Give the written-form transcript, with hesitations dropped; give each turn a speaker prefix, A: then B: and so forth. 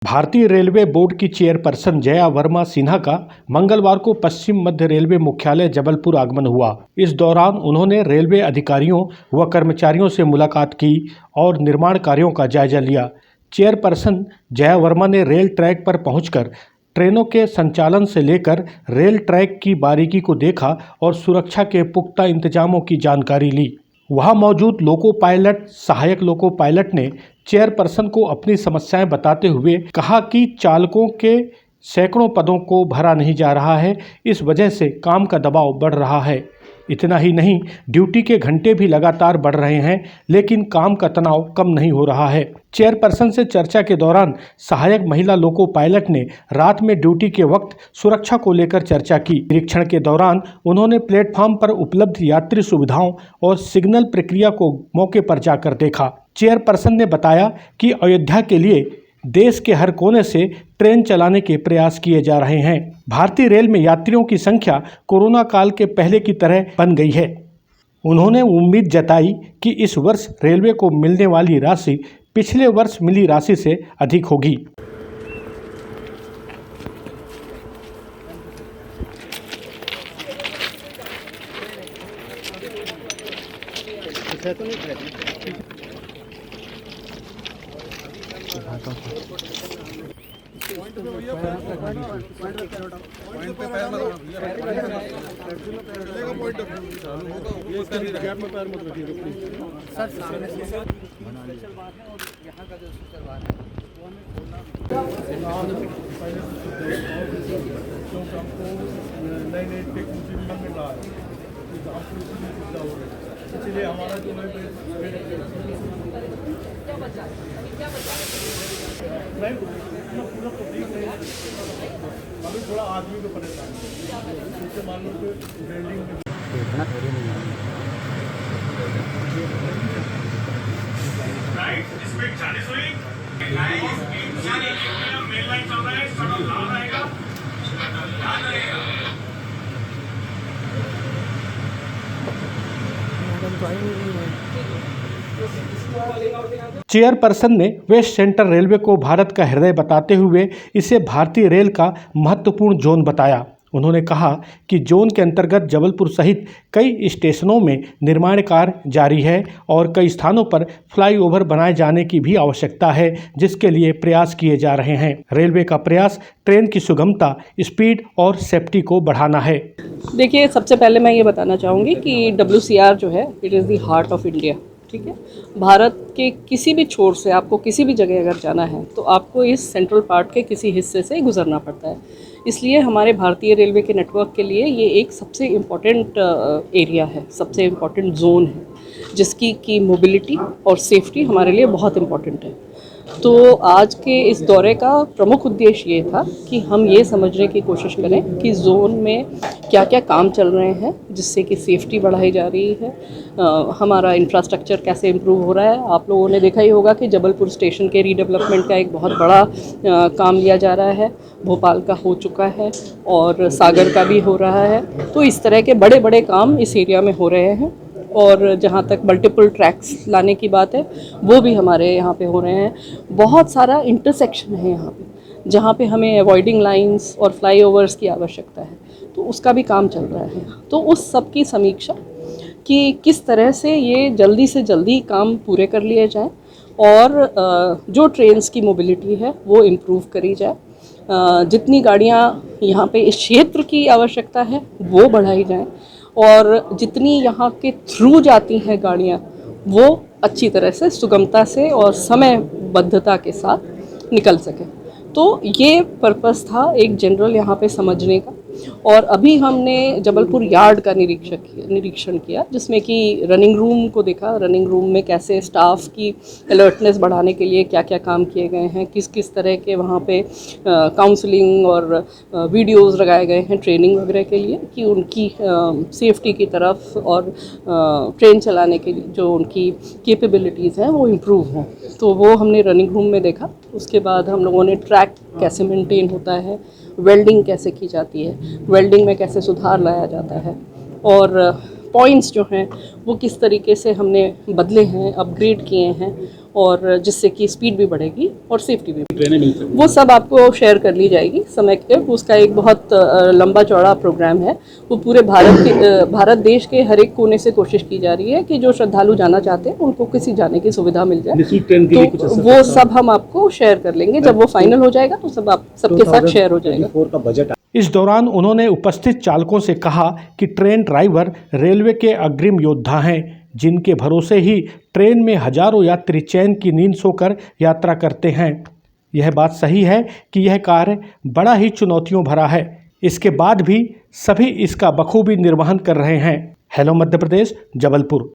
A: भारतीय railway board की chairperson Jaya Verma Sinha का मंगलवार को पश्चिम मध्य रेलवे मुख्यालय जबलपुर आगमन हुआ। इस दौरान उन्होंने रेलवे अधिकारियों व कर्मचारियों से मुलाकात की और निर्माण कार्यों का जायजा लिया। चेयरपर्सन जया वर्मा ने रेल ट्रैक पर पहुंचकर ट्रेनों के संचालन से लेकर रेल ट्रैक की बारीकी को देखा और सुरक्षा के पुख्ता इंतजामों की जानकारी ली। वहां मौजूद लोको पायलट, सहायक लोको पायलट ने चेयरपर्सन को अपनी समस्याएं बताते हुए कहा कि चालकों के सैकड़ों पदों को भरा नहीं जा रहा है, इस वजह से काम का दबाव बढ़ रहा है। इतना ही नहीं, ड्यूटी के घंटे भी लगातार बढ़ रहे हैं, लेकिन काम का तनाव कम नहीं हो रहा है। चेयरपर्सन से चर्चा के दौरान सहायक महिला लोको पायलट ने रात में ड्यूटी के वक्त सुरक्षा को लेकर चर्चा की। निरीक्षण के दौरान उन्होंने प्लेटफॉर्म पर उपलब्ध यात्री सुविधाओं और सिग्नल प्रक्रिया को मौके पर जाकर देखा। चेयरपर्सन ने बताया कि अयोध्या के लिए देश के हर कोने से ट्रेन चलाने के प्रयास किए जा रहे हैं। भारतीय रेल में यात्रियों की संख्या कोरोना काल के पहले की तरह बन गई है। उन्होंने उम्मीद जताई कि इस वर्ष रेलवे को मिलने वाली राशि पिछले वर्ष मिली राशि से अधिक होगी।
B: इसलिए हमारा जो है पूरा अभी थोड़ा आदमी को परेशान है, मान लो कि बिल्डिंग में स्पीड 40 हुई, मेन लाइन चल रहा है, सड़क लाल रहेगा, ध्यान रहेगा।
A: चेयरपर्सन ने वेस्ट सेंट्रल रेलवे को भारत का हृदय बताते हुए इसे भारतीय रेल का महत्वपूर्ण जोन बताया। उन्होंने कहा कि जोन के अंतर्गत जबलपुर सहित कई स्टेशनों में निर्माण कार्य जारी है और कई स्थानों पर फ्लाईओवर बनाए जाने की भी आवश्यकता है, जिसके लिए प्रयास किए जा रहे हैं। रेलवे का प्रयास ट्रेन की सुगमता, स्पीड और सेफ्टी को बढ़ाना है।
C: देखिए, सबसे पहले मैं ये बताना चाहूँगी कि WCR जो है, it is the heart of India. ठीक है, भारत के किसी भी छोर से आपको किसी भी जगह अगर जाना है तो आपको इस सेंट्रल पार्ट के किसी हिस्से से गुजरना पड़ता है। इसलिए हमारे भारतीय रेलवे के नेटवर्क के लिए ये एक सबसे इम्पॉर्टेंट एरिया है, सबसे इम्पॉर्टेंट जोन है, जिसकी की मोबिलिटी और सेफ्टी हमारे लिए बहुत इम्पॉर्टेंट है। तो आज के इस दौरे का प्रमुख उद्देश्य ये था कि हम ये समझने की कोशिश करें कि जोन में क्या क्या काम चल रहे हैं, जिससे कि सेफ्टी बढ़ाई जा रही है, हमारा इंफ्रास्ट्रक्चर कैसे इम्प्रूव हो रहा है। आप लोगों ने देखा ही होगा कि जबलपुर स्टेशन के रीडेवलपमेंट का एक बहुत बड़ा काम लिया जा रहा है, भोपाल का हो चुका है और सागर का भी हो रहा है। तो इस तरह के बड़े बड़े काम इस एरिया में हो रहे हैं और जहाँ तक मल्टीपल ट्रैक्स लाने की बात है, वो भी हमारे यहाँ पे हो रहे हैं। बहुत सारा इंटरसेक्शन है यहाँ पे, जहाँ पे हमें अवॉइडिंग लाइंस और फ्लाईओवर्स की आवश्यकता है, तो उसका भी काम चल रहा है। तो उस सब की समीक्षा कि किस तरह से ये जल्दी से जल्दी काम पूरे कर लिए जाएं और जो ट्रेन्स की मोबिलिटी है वो इम्प्रूव करी जाए, जितनी गाड़ियाँ यहाँ पे इस क्षेत्र की आवश्यकता है वो बढ़ाई जाएँ और जितनी यहाँ के थ्रू जाती हैं गाड़ियाँ वो अच्छी तरह से, सुगमता से और समयबद्धता के साथ निकल सके। तो ये पर्पस था एक जनरल यहाँ पे समझने का। और अभी हमने जबलपुर यार्ड का निरीक्षण किया, जिसमें कि रनिंग रूम को देखा। रनिंग रूम में कैसे स्टाफ की अलर्टनेस बढ़ाने के लिए क्या क्या काम किए गए हैं, किस किस तरह के वहाँ पे काउंसलिंग और वीडियोस लगाए गए हैं ट्रेनिंग वगैरह के लिए, कि उनकी सेफ्टी की तरफ और ट्रेन चलाने के लिए जो उनकी कैपेबिलिटीज़ हैं वो इम्प्रूव हों। तो वो हमने रनिंग रूम में देखा। उसके बाद हम लोगों ने ट्रैक कैसे मेंटेन होता है, वेल्डिंग कैसे की जाती है, वेल्डिंग में कैसे सुधार लाया जाता है और पॉइंट्स जो हैं वो किस तरीके से हमने बदले हैं, अपग्रेड किए हैं, और जिससे कि स्पीड भी बढ़ेगी और सेफ्टी भी
D: ट्रेनें मिल सकती
C: वो सब आपको शेयर कर ली जाएगी समय के। उसका एक बहुत लंबा चौड़ा प्रोग्राम है। वो पूरे भारत देश के हर एक कोने से कोशिश की जा रही है कि जो श्रद्धालु जाना चाहते हैं उनको किसी जाने की सुविधा मिल जाए।
D: निःशुल्क ट्रेन के लिए कुछ
C: तो वो सब हम आपको शेयर कर लेंगे जब वो फाइनल हो जाएगा, तो सब आप सबके साथ शेयर हो जाएगा।
D: 2024 का बजट
A: इस दौरान उन्होंने उपस्थित चालकों से कहा कि ट्रेन ड्राइवर रेलवे के अग्रिम योद्धा हैं, जिनके भरोसे ही ट्रेन में हजारों यात्री चैन की नींद सोकर यात्रा करते हैं। यह बात सही है कि यह कार्य बड़ा ही चुनौतियों भरा है। इसके बाद भी सभी इसका बखूबी निर्वहन कर रहे हैं। हेलो मध्य प्रदेश, जबलपुर।